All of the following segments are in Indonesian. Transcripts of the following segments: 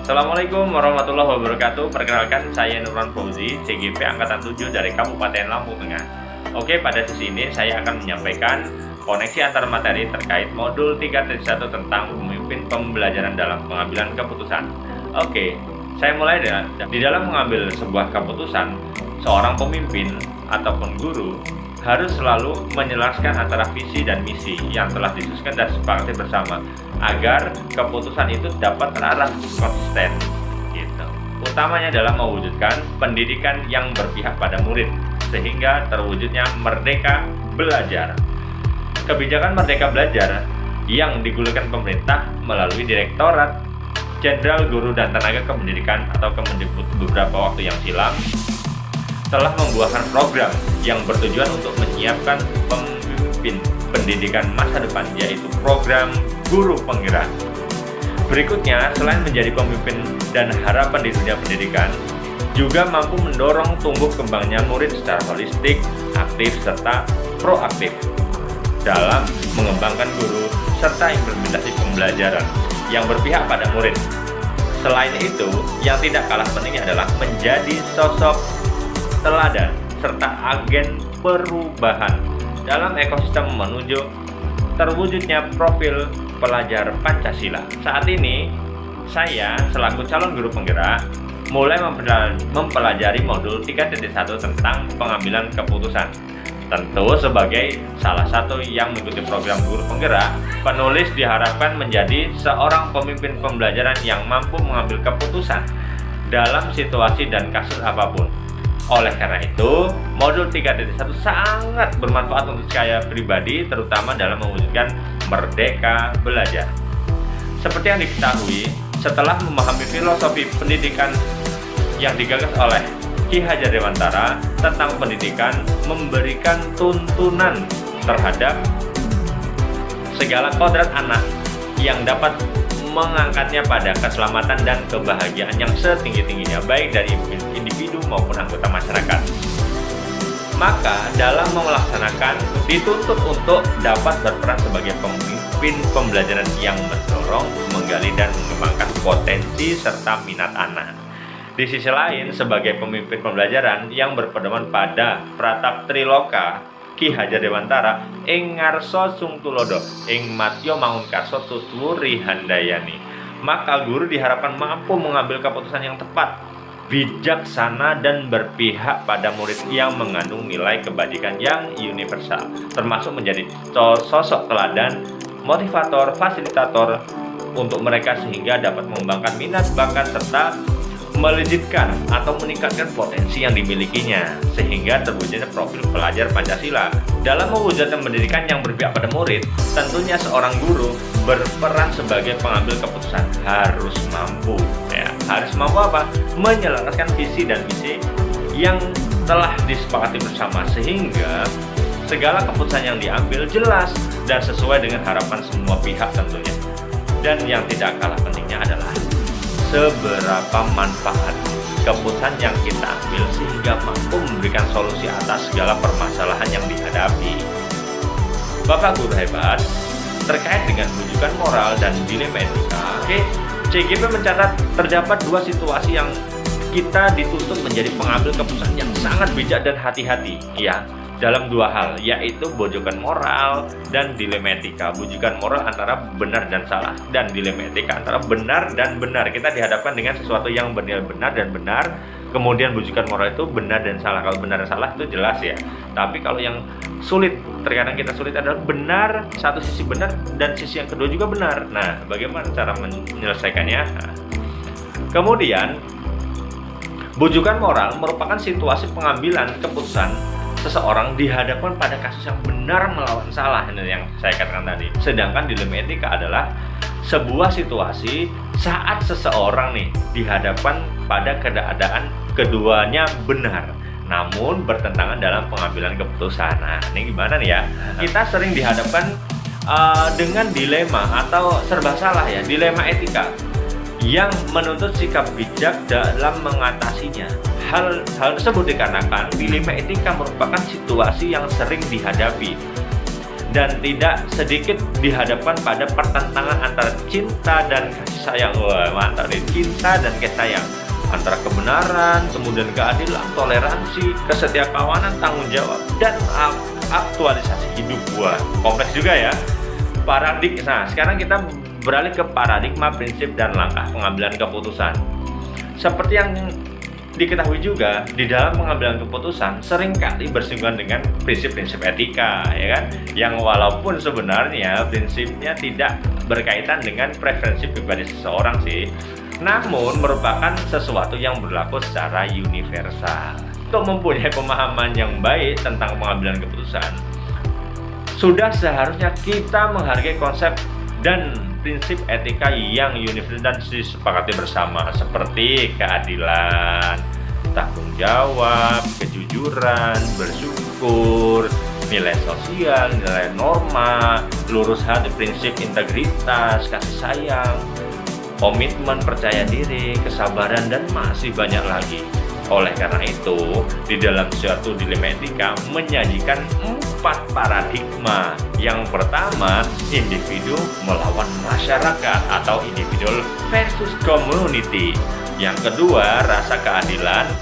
Assalamualaikum warahmatullahi wabarakatuh. Perkenalkan, saya Nurwan Fauzi, CGP Angkatan 7 dari Kabupaten Lampung Tengah. Oke, pada sesi ini saya akan menyampaikan koneksi antar materi terkait modul 3.1 tentang pemimpin pembelajaran dalam pengambilan keputusan. Oke, saya mulai dengan di dalam mengambil sebuah keputusan, seorang pemimpin ataupun guru harus selalu menjelaskan antara visi dan misi yang telah disusun dan disepakati bersama agar keputusan itu dapat terarah konsisten gitu. Utamanya dalam mewujudkan pendidikan yang berpihak pada murid sehingga terwujudnya merdeka belajar. Kebijakan merdeka belajar yang digulirkan pemerintah melalui Direktorat Jenderal Guru dan Tenaga Kependidikan atau Kemendikbud beberapa waktu yang silam telah membuahkan program yang bertujuan untuk menyiapkan pemimpin pendidikan masa depan, yaitu program Guru Penggerak. Berikutnya, selain menjadi pemimpin dan harapan di dunia pendidikan, juga mampu mendorong tumbuh kembangnya murid secara holistik, aktif, serta proaktif dalam mengembangkan guru serta implementasi pembelajaran yang berpihak pada murid. Selain itu, yang tidak kalah pentingnya adalah menjadi sosok teladan serta agen perubahan dalam ekosistem menuju terwujudnya profil pelajar Pancasila. Saat ini, saya selaku calon guru penggerak mulai mempelajari modul 3.1 tentang pengambilan keputusan. Tentu sebagai salah satu yang mengikuti program guru penggerak, penulis diharapkan menjadi seorang pemimpin pembelajaran yang mampu mengambil keputusan dalam situasi dan kasus apapun. Oleh karena itu, modul 3.1 sangat bermanfaat untuk saya pribadi, terutama dalam mewujudkan merdeka belajar. Seperti yang diketahui, setelah memahami filosofi pendidikan yang digagas oleh Ki Hajar Dewantara tentang pendidikan memberikan tuntunan terhadap segala kodrat anak yang dapat mengangkatnya pada keselamatan dan kebahagiaan yang setinggi-tingginya, baik dari individu maupun anggota masyarakat. Maka dalam melaksanakan dituntut untuk dapat berperan sebagai pemimpin pembelajaran yang mendorong, menggali dan mengembangkan potensi serta minat anak. Di sisi lain, sebagai pemimpin pembelajaran yang berpedoman pada Pratap Triloka Ki Hajar Dewantara ing ngarsa sung tulodo ing matya mangun karsa tutwuri handayani, maka guru diharapkan mampu mengambil keputusan yang tepat, bijaksana dan berpihak pada murid yang mengandung nilai kebajikan yang universal, termasuk menjadi sosok teladan, motivator, fasilitator untuk mereka sehingga dapat mengembangkan minat, bakat serta melejitkan atau meningkatkan potensi yang dimilikinya sehingga terwujudnya profil pelajar Pancasila. Dalam mewujudkan pendidikan yang berpihak pada murid, tentunya seorang guru berperan sebagai pengambil keputusan harus mampu apa? Menyelaraskan visi dan misi yang telah disepakati bersama sehingga segala keputusan yang diambil jelas dan sesuai dengan harapan semua pihak tentunya. Dan yang tidak kalah pentingnya adalah seberapa manfaat keputusan yang kita ambil sehingga mampu memberikan solusi atas segala permasalahan yang dihadapi. Bapak guru hebat, terkait dengan rujukan moral dan dilema etika, CGP mencatat terdapat dua situasi yang kita dituntut menjadi pengambil keputusan yang sangat bijak dan hati-hati, ya, dalam dua hal, yaitu bojokan moral dan dilema etika. Bojokan moral antara benar dan salah, dan dilema etika antara benar dan benar. Kita dihadapkan dengan sesuatu yang benar dan benar, kemudian bojokan moral itu benar dan salah. Kalau benar dan salah itu jelas ya, tapi kalau yang sulit, terkadang kita sulit adalah benar, satu sisi benar dan sisi yang kedua juga benar. Nah, bagaimana cara menyelesaikannya? Kemudian, bojokan moral merupakan situasi pengambilan keputusan seseorang dihadapkan pada kasus yang benar melawan salah, yang saya katakan tadi. Sedangkan dilema etika adalah sebuah situasi saat seseorang dihadapkan pada keadaan keduanya benar, namun bertentangan dalam pengambilan keputusan. Nah, ini gimana nih ya? Kita sering dihadapkan dengan dilema atau serba salah ya, dilema etika yang menuntut sikap bijak dalam mengatasinya. Hal tersebut dikarenakan dilema etika merupakan situasi yang sering dihadapi dan tidak sedikit dihadapkan pada pertentangan antara cinta dan kasih sayang. Wah, mantap nih, cinta dan kasih sayang, antara kebenaran, kemudian keadilan, toleransi, kesetiakawanan, tanggung jawab, dan aktualisasi hidup. Wah, kompleks juga ya. Nah, sekarang kita beralih ke paradigma, prinsip, dan langkah pengambilan keputusan. Seperti yang diketahui juga, di dalam pengambilan keputusan seringkali bersinggungan dengan prinsip-prinsip etika, ya kan? Yang walaupun sebenarnya prinsipnya tidak berkaitan dengan preferensi pribadi seseorang sih, namun merupakan sesuatu yang berlaku secara universal. Untuk mempunyai pemahaman yang baik tentang pengambilan keputusan, sudah seharusnya kita menghargai konsep dan prinsip etika yang universal dan disepakati bersama, seperti keadilan, tanggung jawab, kejujuran, bersyukur, nilai sosial, nilai norma, lurus hati, prinsip integritas, kasih sayang, komitmen, percaya diri, kesabaran, dan masih banyak lagi. Oleh karena itu, di dalam suatu dilema etika menyajikan 4 paradigma. Yang pertama, individu melawan masyarakat atau individual versus community. Yang kedua, rasa keadilan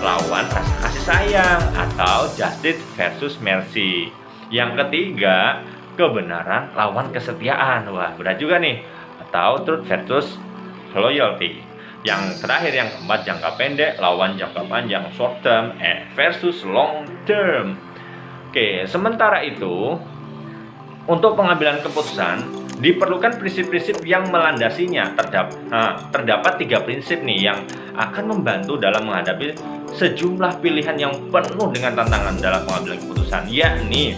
lawan rasa kasih sayang atau justice versus mercy. Yang ketiga, kebenaran lawan kesetiaan. Wah, berat juga nih. Atau truth versus loyalty. Yang terakhir, yang keempat, jangka pendek lawan jangka panjang, short term versus long term. Oke, sementara itu untuk pengambilan keputusan diperlukan prinsip-prinsip yang melandasinya. Terdapat 3 prinsip nih yang akan membantu dalam menghadapi sejumlah pilihan yang penuh dengan tantangan dalam pengambilan keputusan, yakni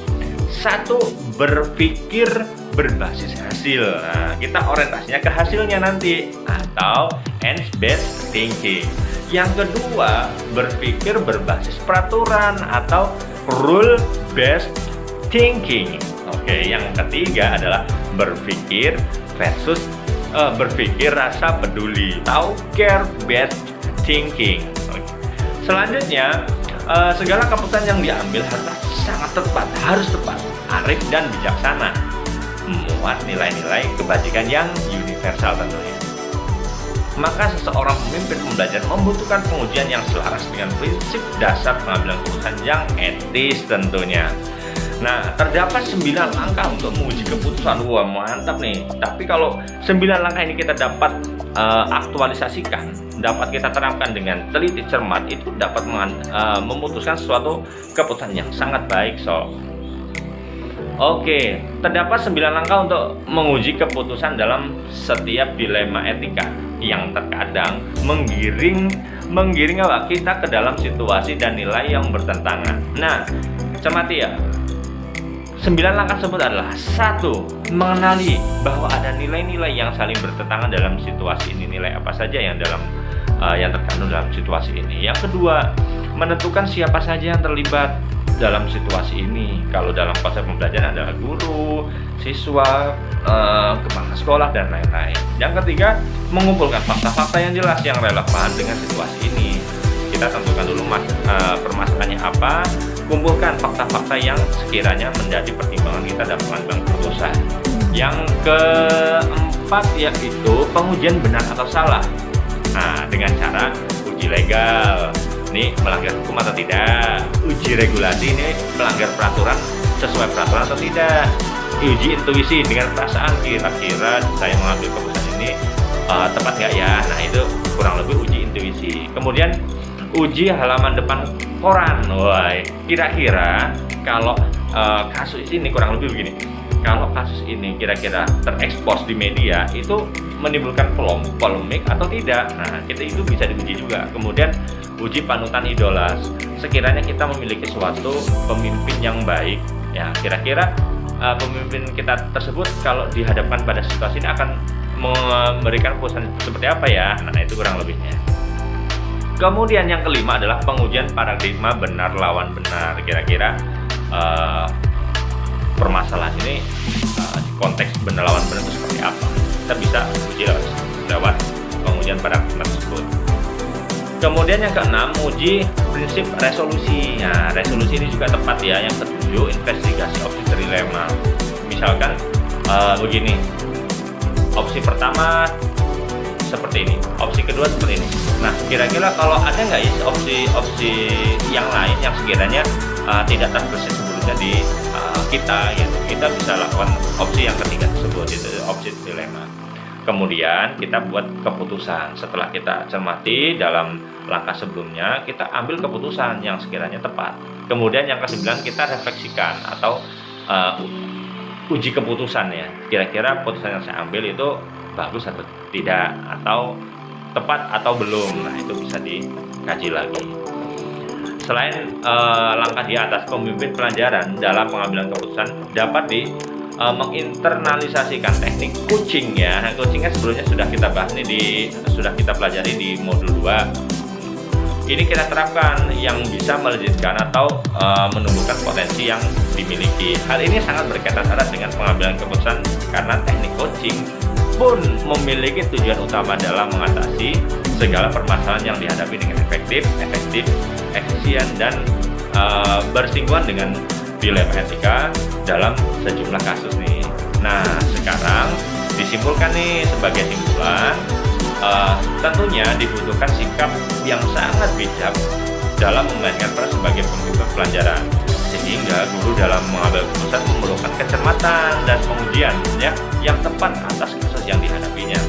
1. Berpikir berbasis hasil. Nah, kita orientasinya ke hasilnya nanti, atau ends-based thinking. Yang kedua, berpikir berbasis peraturan atau rule-based thinking. Oke, yang ketiga adalah berpikir versus berpikir rasa peduli atau care-based thinking. Oke. Selanjutnya, segala keputusan yang diambil harus tepat, arif, dan bijaksana, memuat nilai-nilai kebajikan yang universal tentunya. Maka seseorang pemimpin pembelajaran membutuhkan pengujian yang selaras dengan prinsip dasar pengambilan keputusan yang etis tentunya. Nah, terdapat 9 langkah untuk menguji keputusan. Wah, mantap nih. Tapi kalau 9 langkah ini kita dapat aktualisasikan, dapat kita terapkan dengan teliti cermat, itu dapat memutuskan suatu keputusan yang sangat baik. Oke, terdapat 9 langkah untuk menguji keputusan dalam setiap dilema etika yang terkadang menggiring kita ke dalam situasi dan nilai yang bertentangan. Nah, cermati ya. 9 langkah tersebut adalah 1. Mengenali bahwa ada nilai-nilai yang saling bertentangan dalam situasi ini. Nilai apa saja yang terkandung dalam situasi ini. Yang kedua, menentukan siapa saja yang terlibat dalam situasi ini. Kalau dalam konsep pembelajaran adalah guru, siswa, kepala sekolah, dan lain-lain. Yang ketiga, mengumpulkan fakta-fakta yang jelas yang relevan dengan situasi ini. Kita tentukan dulu permasalahannya apa, kumpulkan fakta-fakta yang sekiranya menjadi pertimbangan kita dalam pengambilan keputusan. Yang keempat yaitu pengujian benar atau salah. Nah, dengan cara uji legal, ini melanggar hukum atau tidak. Uji regulasi, ini melanggar peraturan, sesuai peraturan atau tidak. Uji intuisi dengan perasaan, kira-kira saya mengambil keputusan ini tepat nggak ya. Nah, itu kurang lebih uji intuisi. Kemudian uji halaman depan koran. Wah, kira-kira kalau kasus ini kurang lebih begini. Kalau kasus ini kira-kira terekspos di media, itu menimbulkan polemik atau tidak. Nah, itu bisa diuji juga. Kemudian uji panutan idola. Sekiranya kita memiliki suatu pemimpin yang baik, ya kira-kira pemimpin kita tersebut kalau dihadapkan pada situasi ini akan memberikan keputusan seperti apa ya. Nah, itu kurang lebihnya. Kemudian yang kelima adalah pengujian paradigma benar lawan benar. Kira-kira permasalahan ini di konteks benar lawan benar itu seperti apa. Kita bisa uji lewat pengujian paradigma tersebut. Kemudian yang keenam, uji prinsip resolusi. Nah, resolusi ini juga tepat ya. Yang ketujuh, investigasi opsi trilema. misalkan begini, opsi pertama seperti ini, opsi kedua seperti ini. Nah, kira-kira kalau ada nggak ya opsi-opsi yang lain yang sekiranya tidak terbesit sebelumnya di kita, gitu. Kita bisa lakukan opsi yang ketiga tersebut, itu opsi dilema. Kemudian kita buat keputusan. Setelah kita cermati dalam langkah sebelumnya, kita ambil keputusan yang sekiranya tepat. Kemudian yang ke-9 kita refleksikan atau uji keputusan ya. Kira-kira keputusan yang saya ambil itu bagus atau tidak, atau tepat atau belum. Nah, itu bisa dikaji lagi. Selain langkah di atas, pemimpin pelajaran dalam pengambilan keputusan dapat menginternalisasikan teknik coaching ya. Coachingnya sebelumnya sudah kita bahas nih, sudah kita pelajari di modul 2. Ini kita terapkan yang bisa melejitkan atau menumbuhkan potensi yang dimiliki. Hal ini sangat berkaitan erat dengan pengambilan keputusan karena teknik coaching pun memiliki tujuan utama dalam mengatasi segala permasalahan yang dihadapi dengan efektif, efisien, dan bersinggungan dengan dilema etika dalam sejumlah kasus nih. Nah, sekarang disimpulkan nih, sebagai simpulan, tentunya dibutuhkan sikap yang sangat bijak dalam menggantikan peran sebagai pembuka pelajaran, sehingga guru dalam mengambil keputusan memerlukan kecermatan dan pengujian ya yang tepat atas kasus yang dihadapinya.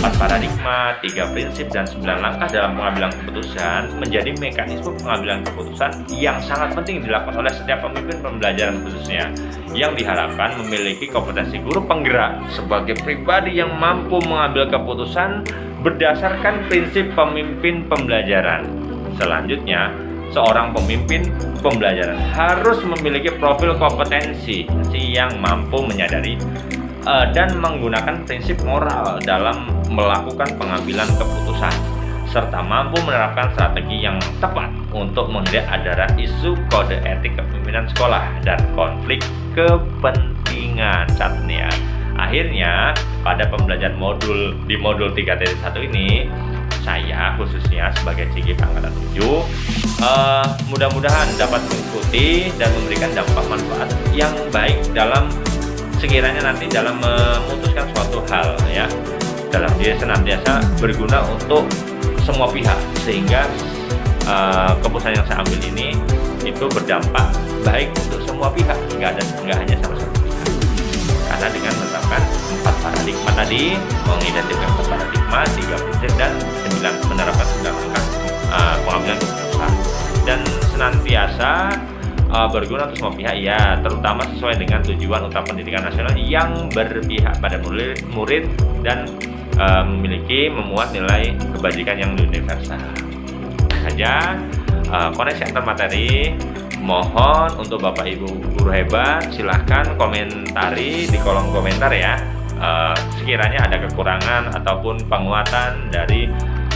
4 paradigma, 3 prinsip, dan 9 langkah dalam pengambilan keputusan menjadi mekanisme pengambilan keputusan yang sangat penting dilakukan oleh setiap pemimpin pembelajaran, khususnya yang diharapkan memiliki kompetensi guru penggerak sebagai pribadi yang mampu mengambil keputusan berdasarkan prinsip pemimpin pembelajaran. Selanjutnya, seorang pemimpin pembelajaran harus memiliki profil kompetensi yang mampu menyadari dan menggunakan prinsip moral dalam melakukan pengambilan keputusan, serta mampu menerapkan strategi yang tepat untuk menghindari adanya isu kode etik kepemimpinan sekolah dan konflik kepentingan. Catat nih ya. Akhirnya, pada pembelajaran di modul 3.1 ini, saya khususnya sebagai CGP Angkatan 7 mudah-mudahan dapat mengikuti dan memberikan dampak manfaat yang baik dalam sekiranya nanti dalam memutuskan suatu hal ya, dalam diri senantiasa berguna untuk semua pihak, sehingga keputusan yang saya ambil ini itu berdampak baik untuk semua pihak, nggak hanya salah satu pihak. Karena dengan menerapkan 4 paradigma tadi, mengidentifikasi 4 paradigma, 3 prinsip, dan 9 menerapkan 9 langkah pengambilan keputusan, dan senantiasa berguna untuk semua pihak ya, terutama sesuai dengan tujuan utama pendidikan nasional yang berpihak pada murid dan memuat nilai kebajikan yang universal. Saja koneksi antar materi. Mohon untuk Bapak Ibu guru hebat, silahkan komentari di kolom komentar ya, sekiranya ada kekurangan ataupun penguatan dari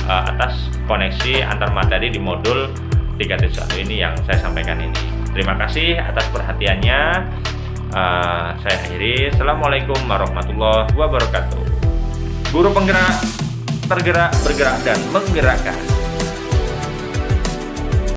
atas koneksi antar materi di modul 3.1 ini yang saya sampaikan ini. Terima kasih atas perhatiannya. Saya akhiri. Assalamualaikum warahmatullahi wabarakatuh. Guru penggerak, tergerak, bergerak, dan menggerakkan.